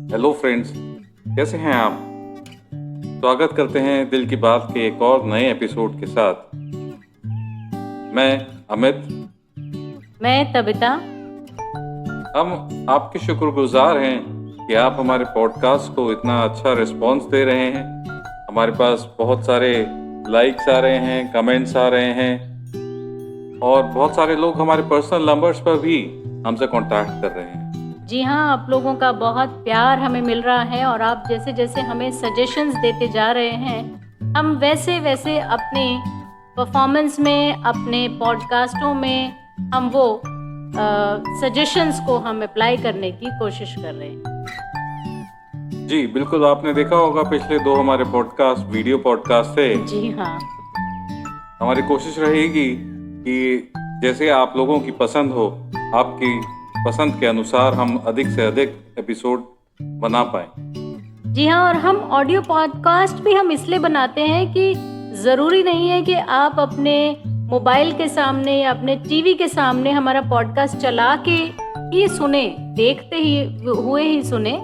Hello friends, कैसे हैं आप? स्वागत करते हैं दिल की बात के एक और नए एपिसोड के साथ। मैं अमित। मैं तबिता। हम आपके शुक्रगुजार हैं कि आप हमारे पॉडकास्ट को इतना अच्छा रिस्पांस दे रहे हैं। हमारे पास बहुत सारे लाइक्स आ रहे हैं, कमेंट्स आ रहे हैं और बहुत सारे लोग हमारे पर्सनल नंबर्स पर भी हमसे कांटेक्ट कर रहे हैं। जी हाँ, आप लोगों का बहुत प्यार हमें मिल रहा है और आप जैसे जैसे हमें सजेशंस देते जा रहे हैं, हम वैसे वैसे अपने परफॉर्मेंस में, अपने पॉडकास्टों में हम वो सजेशंस को हम अप्लाई करने की कोशिश कर रहे हैं। जी बिल्कुल, आपने देखा होगा पिछले 2 हमारे पॉडकास्ट वीडियो पॉडकास्ट थे। जी हाँ। हमारी कोशिश रहेगी कि जैसे आप लोगों की पसंद हो, आपकी पसंद के अनुसार हम अधिक से अधिक एपिसोड बना पाएं। जी हाँ, और हम ऑडियो पॉडकास्ट भी हम इसलिए बनाते हैं कि ज़रूरी नहीं है कि आप अपने मोबाइल के सामने या अपने टीवी के सामने हमारा पॉडकास्ट चला के ही सुने, देखते ही हुए ही सुने।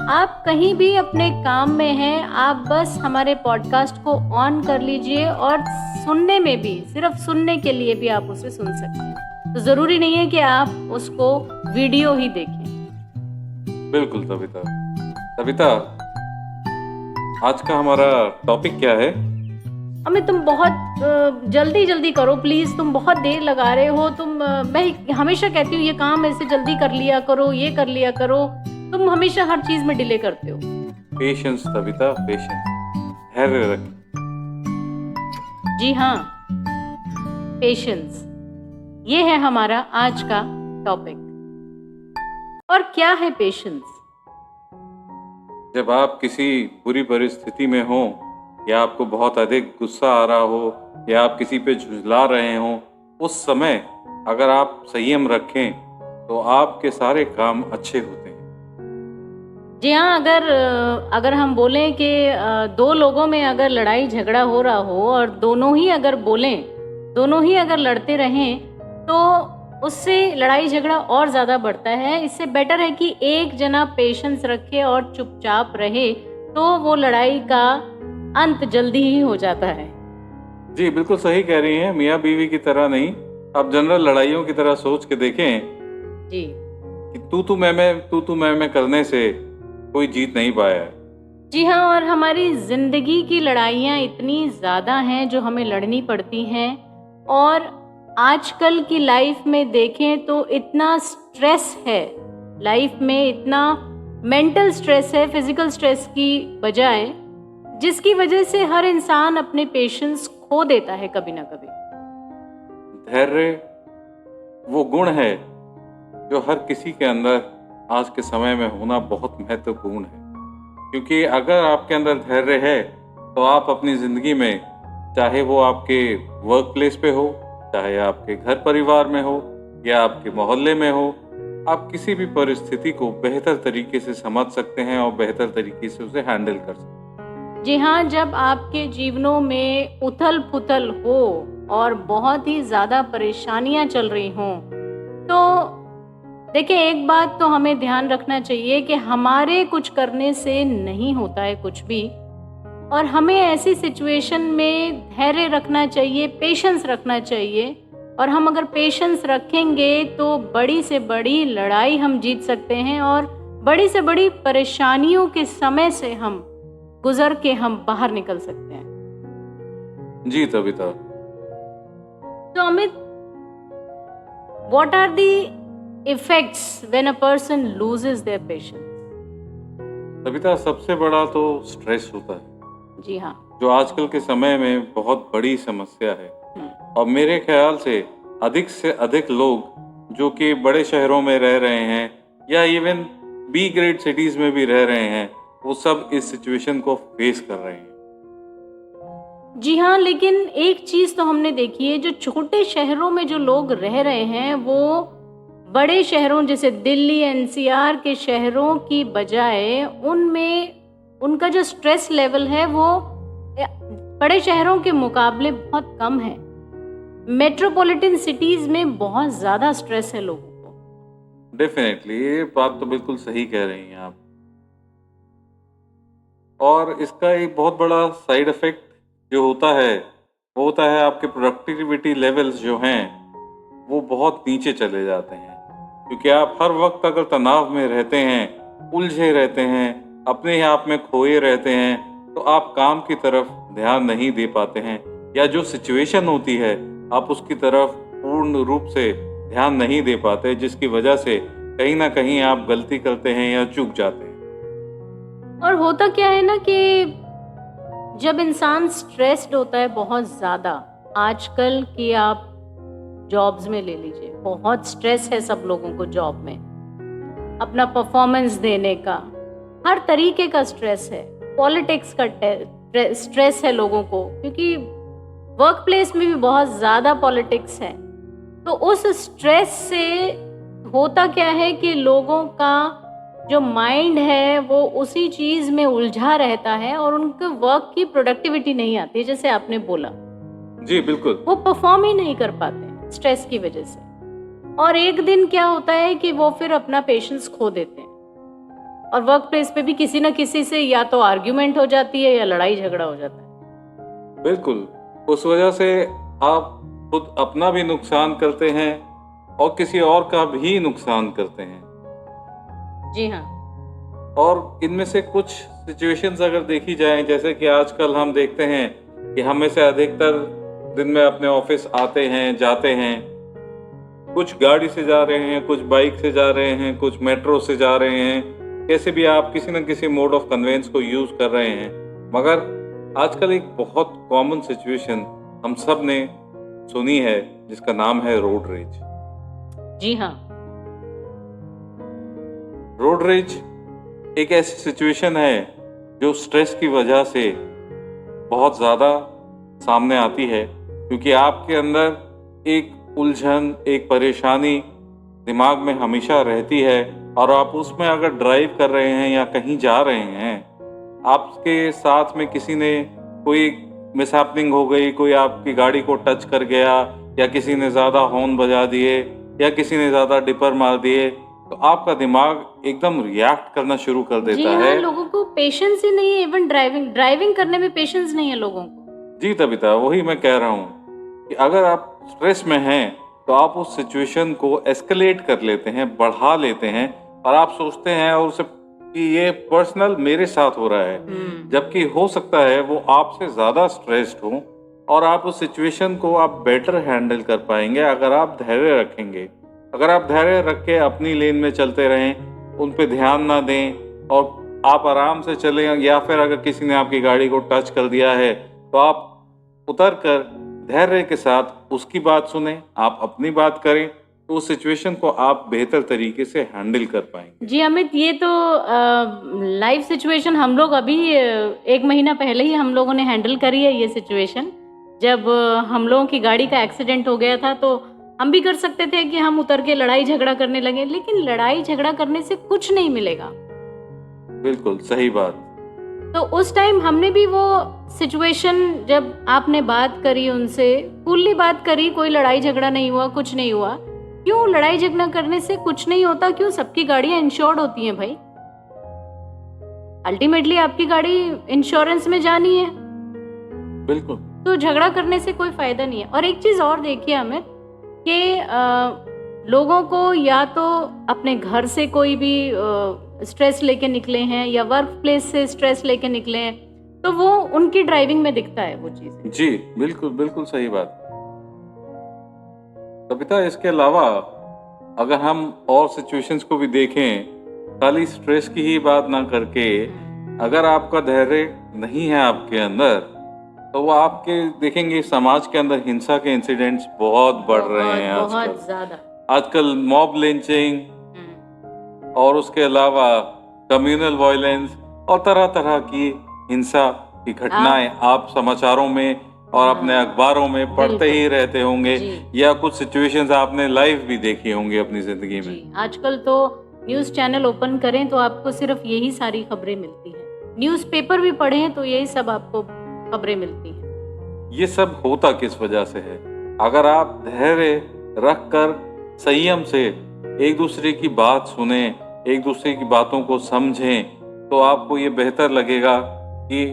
आप कहीं भी अपने काम में हैं, आप बस हमारे पॉडकास्ट को ऑन कर लीजिए और सुनने में भी, सिर्फ सुनने के लिए भी आप उसे सुन सकते हैं। तो ज़रूरी नहीं है कि आप उसको वीडियो ही देखें। बिल्कुल तबिता, आज का हमारा टॉपिक क्या है? अमित, तुम बहुत जल्दी करो प्लीज। तुम बहुत देर लगा रहे हो। मैं हमेशा कहती हूँ ये काम ऐसे जल्दी कर लिया करो, ये कर लिया करो। तुम हमेशा हर चीज में डिले करते हो। पेशेंस तबिता, पेशेंस, धैर्य रखें। जी हाँ, पेशेंस, ये है हमारा आज का टॉपिक। और क्या है पेशेंस? जब आप किसी बुरी परिस्थिति में हो या आपको बहुत अधिक गुस्सा आ रहा हो या आप किसी पे झुंझला रहे हो, उस समय अगर आप संयम रखें तो आपके सारे काम अच्छे होते हैं। जी हाँ, अगर हम बोलें कि दो लोगों में अगर लड़ाई झगड़ा हो रहा हो और दोनों ही अगर लड़ते रहें, तो उससे लड़ाई झगड़ा और ज़्यादा बढ़ता है। इससे बेटर है कि एक जना पेशेंस रखे और चुपचाप रहे, तो वो लड़ाई का अंत जल्दी ही हो जाता है। जी बिल्कुल सही कह रही हैं। मियाँ बीवी की तरह नहीं, आप जनरल लड़ाइयों की तरह सोच के देखें जी कि तू मैं करने से कोई जीत नहीं पाया है। जी हाँ, और हमारी ज़िंदगी की लड़ाइयाँ इतनी ज़्यादा हैं जो हमें लड़नी पड़ती हैं। और आजकल की लाइफ में देखें तो इतना स्ट्रेस है, लाइफ में इतना मेंटल स्ट्रेस है, फिजिकल स्ट्रेस की बजाय, जिसकी वजह से हर इंसान अपने पेशेंस खो देता है कभी ना कभी। धैर्य वो गुण है जो हर किसी के अंदर आज के समय में होना बहुत महत्वपूर्ण है, क्योंकि अगर आपके अंदर धैर्य है तो आप अपनी ज़िंदगी में, चाहे वो आपके वर्क प्लेस पे हो, चाहे आपके घर परिवार में हो या आपके मोहल्ले में हो, आप किसी भी परिस्थिति को बेहतर तरीके से समझ सकते हैं और बेहतर तरीके से उसे हैंडल कर सकते हैं। जी हाँ, जब आपके जीवनों में उथल पुथल हो और बहुत ही ज़्यादा परेशानियां चल रही हों, तो देखिए, एक बात तो हमें ध्यान रखना चाहिए कि हमारे कुछ करने से नहीं होता है कुछ भी, और हमें ऐसी सिचुएशन में धैर्य रखना चाहिए, पेशेंस रखना चाहिए। और हम अगर पेशेंस रखेंगे तो बड़ी से बड़ी लड़ाई हम जीत सकते हैं और बड़ी से बड़ी परेशानियों के समय से हम गुजर के हम बाहर निकल सकते हैं। जी तबिता। तो Amit, what are the effects when a person loses their patience? Tabitha, सबसे बड़ा तो स्ट्रेस होता है। जी हाँ। जो आजकल के समय में बहुत बड़ी समस्या है। और मेरे ख्याल से अधिक लोग जो कि बड़े शहरों में रह रहे हैं या इवन बी ग्रेड सिटीज में भी रह रहे हैं, वो सब इस सिचुएशन को फेस कर रहे हैं। जी हाँ, लेकिन एक चीज तो हमने देखी है, जो छोटे शहरों में जो लोग रह रहे हैं वो बड़े शहरों जैसे दिल्ली, एनसीआर के शहरों की बजाय उनमें उनका जो स्ट्रेस लेवल है वो बड़े शहरों के मुकाबले बहुत कम है। मेट्रोपॉलिटन सिटीज में बहुत ज़्यादा स्ट्रेस है लोगों को। डेफिनेटली, ये बात तो बिल्कुल सही कह रही हैं आप। और इसका एक बहुत बड़ा साइड इफ़ेक्ट जो होता है, वो होता है आपके प्रोडक्टिविटी लेवल्स जो हैं, वो बहुत नीचे चले जाते हैं। क्योंकि आप हर वक़्त अगर तनाव में रहते हैं, उलझे रहते हैं, अपने ही आप में खोए रहते हैं, तो आप काम की तरफ ध्यान नहीं दे पाते हैं, या जो सिचुएशन होती है, आप उसकी तरफ पूर्ण रूप से ध्यान नहीं दे पाते, जिसकी वजह से कहीं न कहीं आप गलती करते हैं या चूक जाते हैं। और होता क्या है ना कि जब इंसान स्ट्रेस्ड होता है बहुत ज़्यादा, आजकल की आप जॉब्स में ले लीजिए, बहुत स्ट्रेस है सब लोगों को जॉब में, अपना परफॉर्मेंस देने का, हर तरीके का स्ट्रेस है, पॉलिटिक्स का स्ट्रेस है लोगों को, क्योंकि वर्क प्लेस में भी बहुत ज़्यादा पॉलिटिक्स है। तो उस स्ट्रेस से होता क्या है कि लोगों का जो माइंड है वो उसी चीज़ में उलझा रहता है और उनके वर्क की प्रोडक्टिविटी नहीं आती, जैसे आपने बोला। जी, बिल्कुल। वो परफॉर्म ही नहीं कर पाते स्ट्रेस की वजह से। और एक दिन क्या होता है कि वो फिर अपना पेशेंस खो देते हैं, और वर्क प्लेस पे भी किसी न किसी से या तो आर्ग्यूमेंट हो जाती है या लड़ाई झगड़ा हो जाता है। बिल्कुल, उस वजह से आप खुद अपना भी नुकसान करते हैं और किसी और का भी नुकसान करते हैं। जी हाँ। और इनमें से कुछ सिचुएशंस अगर देखी जाएं, जैसे कि आजकल हम देखते हैं कि हम में से अधिकतर दिन में अपने ऑफिस आते हैं, जाते हैं, कुछ गाड़ी से जा रहे हैं, कुछ बाइक से जा रहे हैं, कुछ मेट्रो से जा रहे हैं, कैसे भी आप किसी न किसी मोड ऑफ कन्वेंस को यूज कर रहे हैं। मगर आजकल एक बहुत कॉमन सिचुएशन हम सब ने सुनी है, जिसका नाम है रोड रेज। जी हाँ। रोड रेज एक ऐसी सिचुएशन है जो स्ट्रेस की वजह से बहुत ज़्यादा सामने आती है, क्योंकि आपके अंदर एक उलझन, एक परेशानी दिमाग में हमेशा रहती है, और आप उसमें अगर ड्राइव कर रहे हैं या कहीं जा रहे हैं, आपके साथ में किसी ने कोई मिसहैपनिंग हो गई, कोई आपकी गाड़ी को टच कर गया, या किसी ने ज़्यादा हॉर्न बजा दिए, या किसी ने ज़्यादा डिपर मार दिए, तो आपका दिमाग एकदम रिएक्ट करना शुरू कर जी देता हाँ, है। लोगों को पेशेंस ही नहीं है, इवन ड्राइविंग करने में पेशेंस नहीं है लोगों को। जी तबिता, वही मैं कह रहा हूँ कि अगर आप स्ट्रेस में हैं, तो आप उस सिचुएशन को एस्केलेट कर लेते हैं, बढ़ा लेते हैं, और आप सोचते हैं और उसे कि ये पर्सनल मेरे साथ हो रहा है, जबकि हो सकता है वो आपसे ज़्यादा स्ट्रेस्ड हो, और आप उस सिचुएशन को आप बेटर हैंडल कर पाएंगे अगर आप धैर्य रखेंगे। अगर आप धैर्य रख के अपनी लेन में चलते रहें, उन पे ध्यान ना दें, और आप आराम से चलें, या फिर अगर किसी ने आपकी गाड़ी को टच कर दिया है, तो आप उतर कर धैर्य के साथ उसकी बात सुने, आप अपनी बात करें, तो उस सिचुएशन को आप बेहतर तरीके से हैंडल कर पाएंगे। जी अमित, ये तो लाइव सिचुएशन हम लोग अभी 1 महीना पहले ही हम लोगों ने हैंडल करी है ये सिचुएशन। जब हम लोगों की गाड़ी का एक्सीडेंट हो गया था, तो हम भी कर सकते थे कि हम उतर के लड़ाई झगड़ा करने लगे, लेकिन लड़ाई झगड़ा करने से कुछ नहीं मिलेगा। बिल्कुल सही बात। तो उस टाइम हमने भी वो सिचुएशन, जब आपने बात करी उनसे, कूलली बात करी, कोई लड़ाई झगड़ा नहीं हुआ, कुछ नहीं हुआ। क्यों लड़ाई झगड़ा करने से कुछ नहीं होता? क्यों? सबकी गाड़ियां इंश्योर्ड होती हैं भाई। अल्टीमेटली आपकी गाड़ी इंश्योरेंस में जानी है, बिल्कुल। तो झगड़ा करने से कोई फायदा नहीं है। और एक चीज और देखिए अमित, कि लोगों को या तो अपने घर से कोई भी स्ट्रेस लेके निकले हैं, या वर्क प्लेस से स्ट्रेस लेके निकले हैं, तो वो उनकी ड्राइविंग में दिखता है वो चीज़। जी बिल्कुल, बिल्कुल सही बात। कविता, इसके अलावा अगर हम और सिचुएशंस को भी देखें, खाली स्ट्रेस की ही बात ना करके, अगर आपका धैर्य नहीं है आपके अंदर, तो वो आपके देखेंगे समाज के अंदर हिंसा के इंसिडेंट्स बहुत बढ़ रहे हैं आजकल। बहुत ज्यादा। आजकल मॉब लिंचिंग, और उसके अलावा कम्युनल वायलेंस, और तरह तरह की हिंसा की घटनाएं आप समाचारों में और अपने अखबारों में पढ़ते ही रहते होंगे, या कुछ सिचुएशंस आपने लाइव भी देखी होंगी अपनी जिंदगी में। आजकल तो न्यूज चैनल ओपन करें तो आपको सिर्फ यही सारी खबरें मिलती हैं, न्यूज़पेपर भी पढ़ें तो यही सब आपको खबरें मिलती हैं। ये सब होता किस वजह से है? अगर आप धैर्य रखकर संयम से एक दूसरे की बात सुने, एक दूसरे की बातों को समझें, तो आपको ये बेहतर लगेगा कि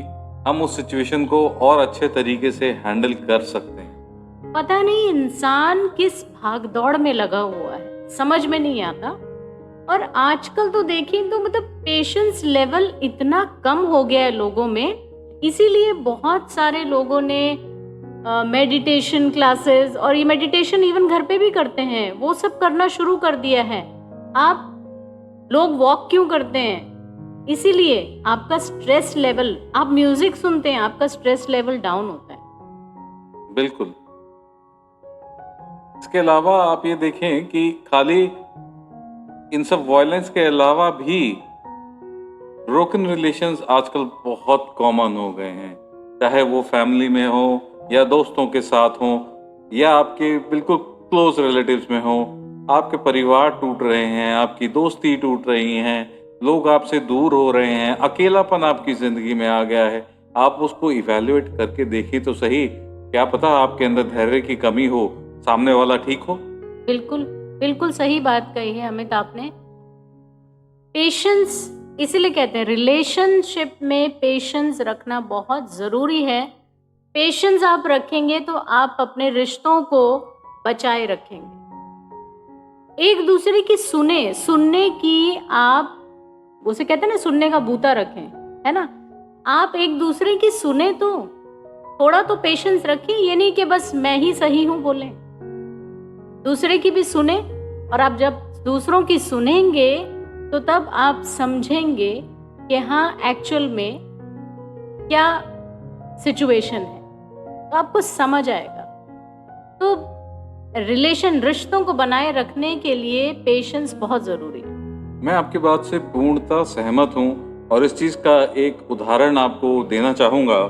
हम उस सिचुएशन को और अच्छे तरीके से हैंडल कर सकते हैं। पता नहीं इंसान किस भागदौड़ में लगा हुआ है, समझ में नहीं आता। और आजकल तो देखें तो मतलब पेशेंस लेवल इतना कम हो गया है लोगों में, इसीलिए बहुत सारे लोगों ने मेडिटेशन क्लासेस, और ये मेडिटेशन इवन घर पे भी करते हैं, वो सब करना शुरू कर दिया है। आप लोग वॉक क्यों करते हैं? इसीलिए आपका स्ट्रेस लेवल, आप म्यूजिक सुनते हैं, आपका स्ट्रेस लेवल डाउन होता है। बिल्कुल। इसके अलावा आप ये देखें कि खाली इन सब वायलेंस के अलावा भी ब्रोकन रिलेशंस आजकल बहुत कॉमन हो गए हैं, चाहे वो फैमिली में हो या दोस्तों के साथ हो या आपके बिल्कुल क्लोज रिलेटिव्स में हो। आपके परिवार टूट रहे हैं, आपकी दोस्ती टूट रही हैं, लोग आपसे दूर हो रहे हैं, अकेलापन आपकी जिंदगी में आ गया है। आप उसको इवैल्यूएट करके देखिए तो सही, क्या पता आपके अंदर धैर्य की कमी हो, सामने वाला ठीक हो। बिल्कुल बिल्कुल सही बात कही है अमित आपने। पेशेंस, इसीलिए कहते हैं रिलेशनशिप में पेशेंस रखना बहुत ज़रूरी है। पेशेंस आप रखेंगे तो आप अपने रिश्तों को बचाए रखेंगे। एक दूसरे की सुनने की, आप उसे कहते हैं ना, सुनने का बूता रखें, है ना। आप एक दूसरे की सुने तो थोड़ा तो पेशेंस रखें, ये नहीं कि बस मैं ही सही हूं बोले, दूसरे की भी सुने। और आप जब दूसरों की सुनेंगे तो तब आप समझेंगे कि हाँ एक्चुअल में क्या सिचुएशन है, तो आपको समझ आएगा। तो रिश्तों को बनाए रखने के लिए पेशेंस बहुत जरूरी है। मैं आपकी बात से पूर्णतः सहमत हूं और इस चीज का एक उदाहरण आपको देना चाहूंगा।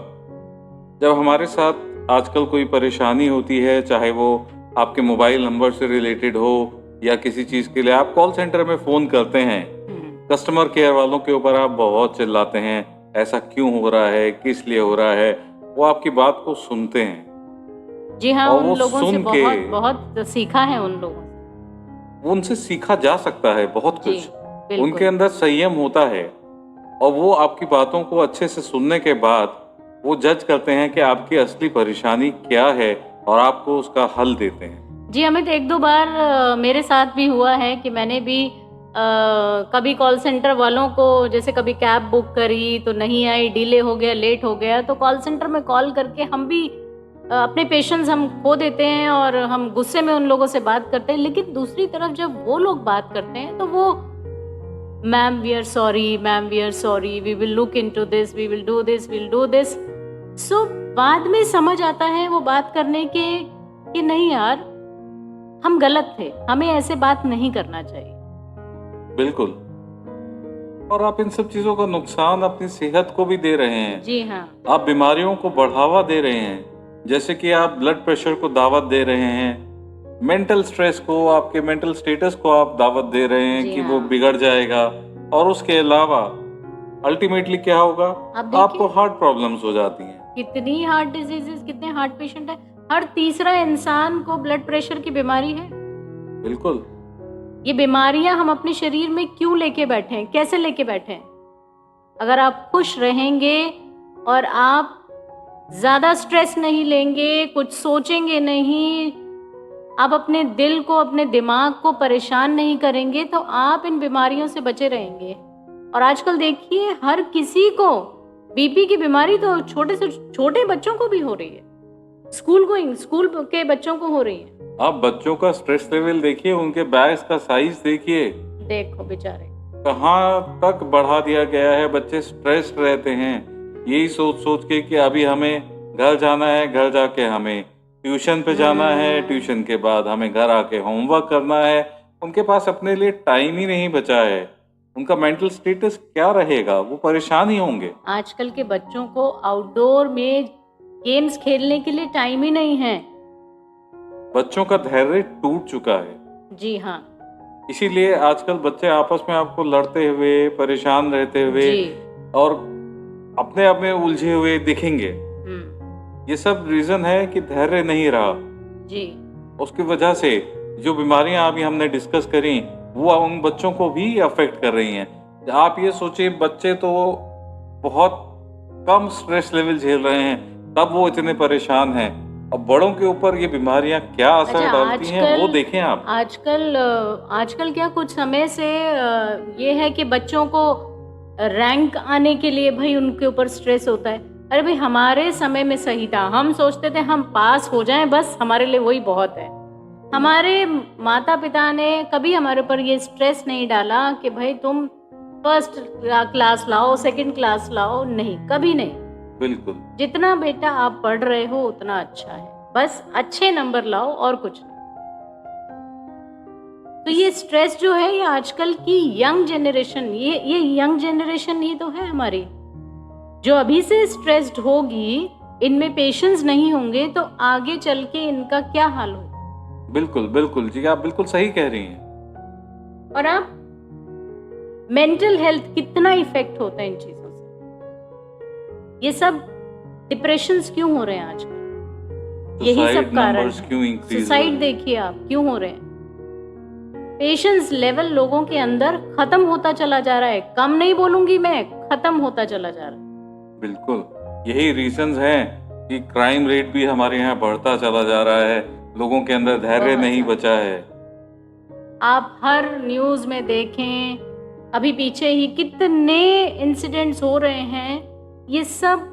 जब हमारे साथ आजकल कोई परेशानी होती है, चाहे वो आपके मोबाइल नंबर से रिलेटेड हो या किसी चीज के लिए आप कॉल सेंटर में फोन करते हैं, कस्टमर केयर वालों के ऊपर आप बहुत चिल्लाते हैं, ऐसा क्यों हो रहा है, किस लिए हो रहा है। वो आपकी बात को सुनते हैं। जी हाँ, और उन वो लोगों से सुन के बहुत सीखा है उन लोगों से। उनसे सीखा जा सकता है बहुत जी, कुछ। बिल्कुल। उनके अंदर संयम होता है और वो आपकी बातों को अच्छे से सुनने के बाद वो जज करते हैं कि आपकी असली परेशानी क्या है और आपको उसका हल देते हैं। जी अमित, एक दो बार मेरे साथ भी हुआ है कि मैंने भी कभी कॉल सेंटर वालों को, जैसे कभी कैब बुक करी तो नहीं आई, डिले हो गया, लेट हो गया, तो कॉल सेंटर में कॉल करके हम भी अपने पेशेंस हम खो देते हैं और हम गुस्से में उन लोगों से बात करते हैं। लेकिन दूसरी तरफ जब वो लोग बात करते हैं तो वो ma'am we are sorry, ma'am we are sorry, we will look into this, we will do this, will do this. So बाद में समझ आता है वो बात करने के कि नहीं यार, हम गलत थे, हमें ऐसे बात नहीं करना चाहिए। बिल्कुल। और आप इन सब चीजों का नुकसान अपनी सेहत को भी दे रहे हैं। जी हाँ, आप बीमारियों को बढ़ावा दे रहे हैं, जैसे कि आप ब्लड प्रेशर को दावत दे रहे हैं, मेंटल स्ट्रेस को, आपके मेंटल स्टेटस को आप दावत दे रहे हैं जी कि हाँ। वो बिगड़ जाएगा। और उसके अलावा अल्टीमेटली क्या होगा, आप देखिए आपको हार्ट प्रॉब्लम्स हो जाती हैं। कितनी हार्ट डिजीजेस, कितने हार्ट पेशेंट है, हर तीसरा इंसान को ब्लड प्रेशर की बीमारी है। बिल्कुल। ये बीमारियां हम अपने शरीर में क्यों लेके बैठे हैं, कैसे लेके बैठे हैं? अगर आप खुश रहेंगे और आप ज्यादा स्ट्रेस नहीं लेंगे, कुछ सोचेंगे नहीं, आप अपने दिल को, अपने दिमाग को परेशान नहीं करेंगे, तो आप इन बीमारियों से बचे रहेंगे। और आजकल देखिए हर किसी को बीपी की बीमारी तो छोटे से छोटे बच्चों को भी हो रही है, स्कूल के बच्चों को हो रही है। आप बच्चों का स्ट्रेस लेवल देखिए, उनके बैग्स का साइज देखिए, देखो बेचारे कहाँ तक बढ़ा दिया गया है। बच्चे स्ट्रेस रहते हैं यही सोच सोच के कि अभी हमें घर जाना है, घर जाके हमें ट्यूशन पे जाना है, ट्यूशन के बाद हमें घर आके होमवर्क करना है। उनके पास अपने लिए टाइम ही नहीं बचा है। उनका मेंटल स्टेटस क्या रहेगा, वो परेशान ही होंगे। आजकल के बच्चों को आउटडोर में गेम्स खेलने के लिए टाइम ही नहीं है। बच्चों का धैर्य टूट चुका है। जी हाँ इसीलिए आजकल बच्चे आपस में आपको लड़ते हुए, परेशान रहते हुए जी। और अपने आप में उलझे हुए दिखेंगे। ये सब रीजन है कि धैर्य नहीं रहा जी। उसकी वजह से जो बीमारियां अभी हमने डिस्कस करी वो उन बच्चों को भी अफेक्ट कर रही हैं। आप ये सोचिए, बच्चे तो बहुत कम स्ट्रेस लेवल झेल रहे हैं तब वो इतने परेशान हैं। अब बड़ों के ऊपर ये बीमारियां क्या असर अच्छा, डालती हैं वो आजकल देखें आप। आजकल क्या कुछ समय से ये है कि बच्चों को रैंक आने के लिए भाई उनके ऊपर स्ट्रेस होता है। अरे भाई, हमारे समय में सही था, हम सोचते थे हम पास हो जाएं, बस हमारे लिए वही बहुत है। हमारे माता पिता ने कभी हमारे ऊपर ये स्ट्रेस नहीं डाला कि भाई तुम फर्स्ट क्लास लाओ, सेकंड क्लास लाओ, नहीं, कभी नहीं। बिल्कुल। जितना बेटा आप पढ़ रहे हो उतना अच्छा है, बस अच्छे नंबर लाओ और कुछ नहीं। तो ये स्ट्रेस जो है, ये आजकल की यंग जनरेशन, ये यंग जनरेशन ही तो है हमारी, जो अभी से स्ट्रेस्ड होगी, इनमें पेशेंस नहीं होंगे तो आगे चल के इनका क्या हाल होगा। बिल्कुल बिल्कुल जी, आप बिल्कुल सही कह रही हैं। और आप मेंटल हेल्थ कितना इफेक्ट होता है इन चीजों से। ये सब डिप्रेशंस क्यों हो रहे हैं आजकल, यही सब कारण है। सुसाइड देखिए आप क्यों हो रहे हैं। पेशेंस लेवल लोगों के अंदर खत्म होता चला जा रहा है, कम नहीं बोलूंगी मैं, खत्म होता चला जा रहा है। बिल्कुल, यही रीजंस हैं कि क्राइम रेट भी हमारे यहाँ बढ़ता चला जा रहा है, लोगों के अंदर धैर्य नहीं बचा है। आप हर न्यूज में देखें, अभी पीछे ही कितने इंसिडेंट्स हो रहे हैं, ये सब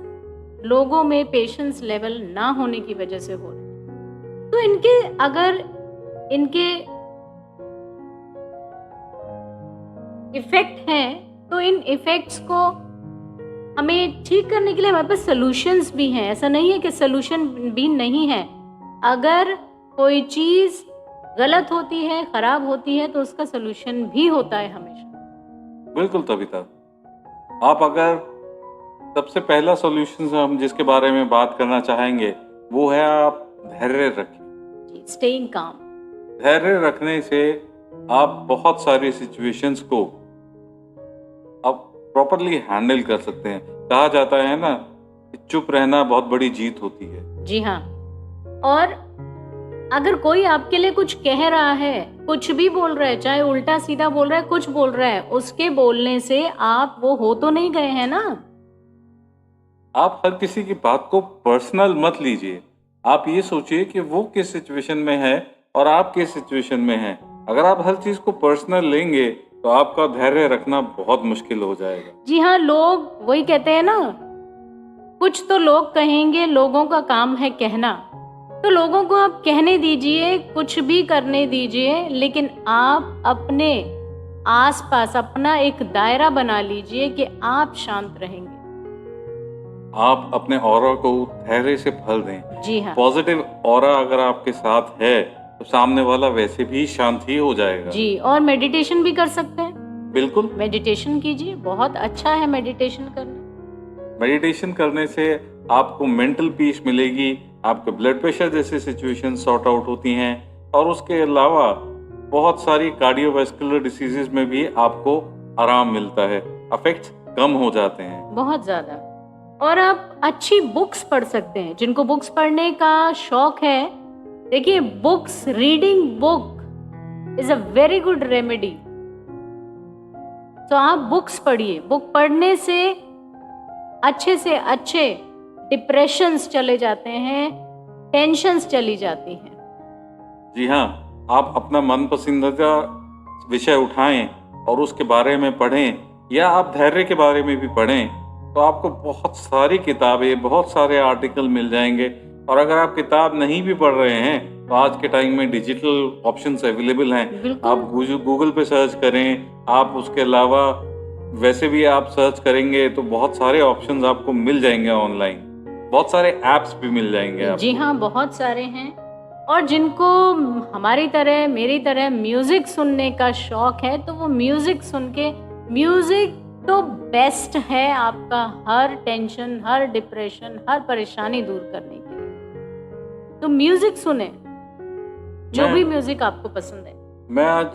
लोगों में पेशेंस लेवल ना होने की वजह से हो रहे हैं। तो इनके इफेक्ट हैं, तो इन इफेक्ट्स को हमें ठीक करने के लिए हमारे पास सॉल्यूशंस भी हैं। ऐसा नहीं है कि सॉल्यूशन भी नहीं है। अगर कोई चीज गलत होती है, खराब होती है, तो उसका सॉल्यूशन भी होता है हमेशा। बिल्कुल तविता, आप अगर सबसे पहला सॉल्यूशन हम जिसके बारे में बात करना चाहेंगे वो है आप धैर्य रखें। स्टेइंग काम। धैर्य रखने से आप बहुत सारी सिचुएशंस को आप प्रॉपरली हैंडल कर सकते हैं। कहा जाता है ना कि चुप रहना बहुत बड़ी जीत होती है। जी हाँ। और अगर कोई आपके लिए कुछ कह रहा है, कुछ भी बोल रहा है, चाहे उल्टा सीधा बोल रहा है, कुछ बोल रहा है, उसके बोलने से आप वो हो तो नहीं गए हैं ना। आप हर किसी की बात को पर्सनल मत लीजिए। आप ये सोचिए कि वो किस सिचुएशन में है और आप किस सिचुएशन में हैं। अगर आप हर चीज को पर्सनल लेंगे तो आपका धैर्य रखना बहुत मुश्किल हो जाएगा। जी हाँ, लोग वही कहते हैं ना, कुछ तो लोग कहेंगे, लोगों का काम है कहना। तो लोगों को आप कहने दीजिए, कुछ भी करने दीजिए, लेकिन आप अपने आसपास अपना एक दायरा बना लीजिए कि आप शांत रहेंगे। आप अपने ऑरा को धैर्य से भर दें। जी हाँ। पॉजिटिव ऑरा अगर आपके साथ है तो सामने वाला वैसे भी शांत ही हो जाएगा। जी, और मेडिटेशन भी कर सकते हैं। बिल्कुल, मेडिटेशन कीजिए, बहुत अच्छा है मेडिटेशन करना। मेडिटेशन करने से आपको मेंटल पीस मिलेगी, आपके ब्लड प्रेशर जैसे सिचुएशन सॉर्ट आउट होती हैं, और उसके अलावा बहुत सारी कार्डियोवैस्कुलर डिसीजेस में भी आपको आराम मिलता है, अफेक्ट्स कम हो जाते हैं बहुत ज्यादा। और आप अच्छी बुक्स पढ़ सकते हैं, जिनको बुक्स पढ़ने का शौक है। देखिए, books, reading book is a very good remedy. तो आप बुक्स पढ़िए। बुक पढ़ने से अच्छे डिप्रेशंस चले जाते हैं, टेंशन्स चली जाती हैं। जी हाँ, आप अपना मन पसंदीदा विषय उठाएं और उसके बारे में पढ़ें, या आप धैर्य के बारे में भी पढ़ें, तो आपको बहुत सारी किताबें, बहुत सारे आर्टिकल मिल जाएंगे। और अगर आप किताब नहीं भी पढ़ रहे हैं तो आज के टाइम में डिजिटल ऑप्शंस अवेलेबल हैं। आप गूगल पे सर्च करें, आप उसके अलावा वैसे भी आप सर्च करेंगे तो बहुत सारे ऑप्शंस आपको मिल जाएंगे ऑनलाइन, बहुत सारे ऐप्स भी मिल जाएंगे आपको। जी हाँ, बहुत सारे हैं। और जिनको हमारी तरह, मेरी तरह म्यूजिक सुनने का शौक है, तो वो म्यूजिक सुन के, म्यूजिक तो बेस्ट है आपका हर टेंशन, हर डिप्रेशन, हर परेशानी दूर करने के लिए। तो म्यूजिक सुने, जो भी म्यूजिक आपको पसंद है। मैं आज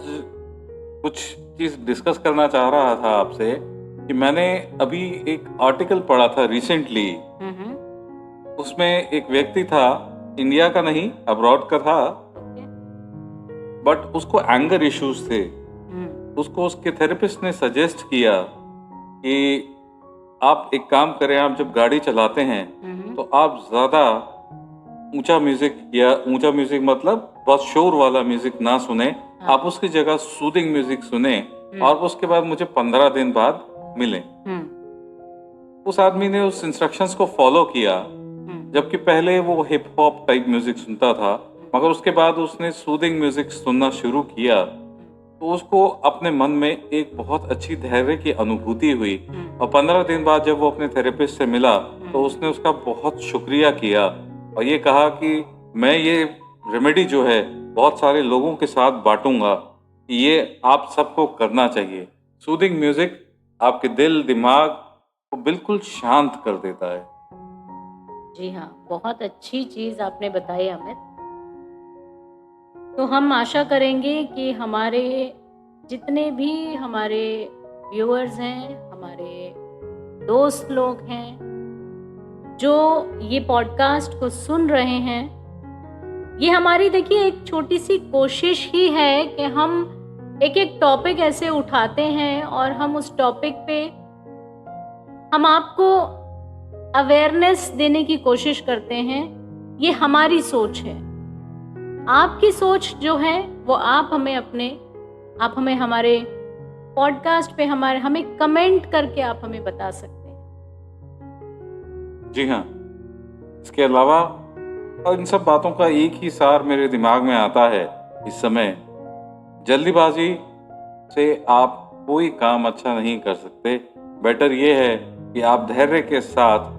कुछ चीज डिस्कस करना चाह रहा था आपसे कि मैंने अभी एक आर्टिकल पढ़ा था रिसेंटली। उसमें एक व्यक्ति था, इंडिया का नहीं, अब्रॉड का था, बट उसको एंगर इश्यूज थे। उसको उसके थेरेपिस्ट ने सजेस्ट किया कि आप एक काम करें, आप जब गाड़ी चलाते हैं तो आप ज़्यादा ऊंचा म्यूजिक मतलब बहुत शोर वाला म्यूजिक ना सुने। आप उसकी जगह सूदिंग म्यूजिक सुने और उसके बाद मुझे 15 दिन बाद मिलें। उस आदमी ने उस इंस्ट्रक्शंस को फॉलो किया, जबकि पहले वो हिप हॉप टाइप म्यूजिक सुनता था, मगर उसके बाद उसने सूदिंग म्यूजिक सुनना शुरू किया तो उसको अपने मन में एक बहुत अच्छी धैर्य की अनुभूति हुई। और 15 दिन बाद जब वो अपने थेरेपिस्ट से मिला तो उसने उसका बहुत शुक्रिया किया और ये कहा कि मैं ये रेमेडी जो है बहुत सारे लोगों के साथ बांटूंगा, ये आप सबको करना चाहिए। सूदिंग म्यूजिक आपके दिल दिमाग को बिल्कुल शांत कर देता है। जी हाँ, बहुत अच्छी चीज़ आपने बताई अमित। तो हम आशा करेंगे कि हमारे जितने भी हमारे व्यूअर्स हैं, हमारे दोस्त लोग हैं, जो ये पॉडकास्ट को सुन रहे हैं, ये हमारी देखिए एक छोटी सी कोशिश ही है कि हम एक एक टॉपिक ऐसे उठाते हैं और हम उस टॉपिक पे हम आपको अवेयरनेस देने की कोशिश करते हैं। ये हमारी सोच है। आपकी सोच जो है वो आप हमें हमारे पॉडकास्ट पे हमें कमेंट करके आप हमें बता सकते हैं। जी हाँ, इसके अलावा और इन सब बातों का एक ही सार मेरे दिमाग में आता है इस समय, जल्दीबाजी से आप कोई काम अच्छा नहीं कर सकते। बेटर ये है कि आप धैर्य के साथ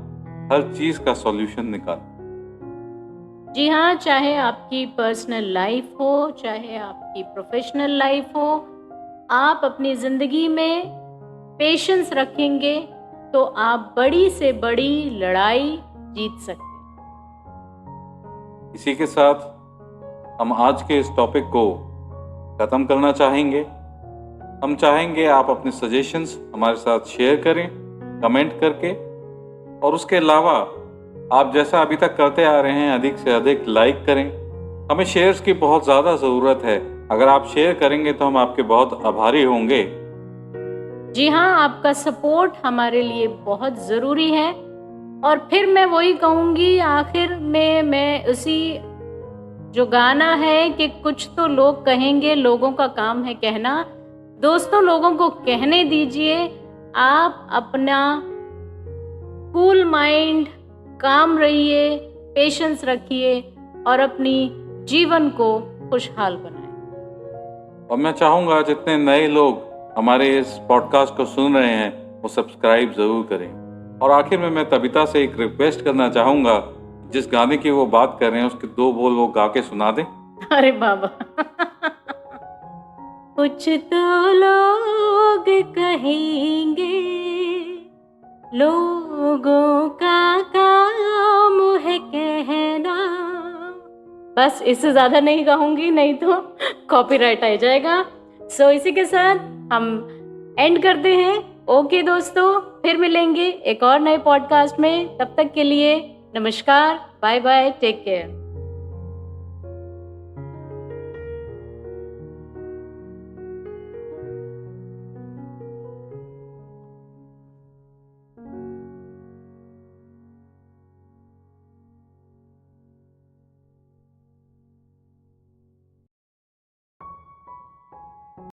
हर चीज का सॉल्यूशन निकालें। जी हाँ, चाहे आपकी पर्सनल लाइफ हो, चाहे आपकी प्रोफेशनल लाइफ हो, आप अपनी ज़िंदगी में पेशेंस रखेंगे तो आप बड़ी से बड़ी लड़ाई जीत सकते हैं। इसी के साथ हम आज के इस टॉपिक को ख़त्म करना चाहेंगे। हम चाहेंगे आप अपने सजेशंस हमारे साथ शेयर करें कमेंट करके, और उसके अलावा आप जैसा अभी तक करते आ रहे हैं अधिक से अधिक लाइक करें। हमें शेयर्स की बहुत ज़्यादा ज़रूरत है। अगर आप शेयर करेंगे तो हम आपके बहुत आभारी होंगे। जी हाँ, आपका सपोर्ट हमारे लिए बहुत ज़रूरी है। और फिर मैं वही कहूँगी आखिर में, मैं उसी जो गाना है कि कुछ तो लोग कहेंगे, लोगों का काम है कहना। दोस्तों, लोगों को कहने दीजिए। आप अपना कूल माइंड, काम रहिए, पेशेंस रखिए और अपनी जीवन को खुशहाल बनाएं। और मैं चाहूँगा जितने नए लोग हमारे इस पॉडकास्ट को सुन रहे हैं वो सब्सक्राइब ज़रूर करें। और आखिर में मैं तबिता से एक रिक्वेस्ट करना चाहूँगा, जिस गाने की वो बात कर रहे हैं उसके 2 बोल वो गा के सुना दें। अरे बाबा कुछ तो लोग कहेंगे, लोगों का काम है कहना। बस इससे ज़्यादा नहीं कहूँगी, नहीं तो कॉपीराइट आ जाएगा। सो इसी के साथ हम एंड करते हैं। ओके दोस्तों, फिर मिलेंगे एक और नए पॉडकास्ट में। तब तक के लिए नमस्कार, बाय बाय, टेक केयर।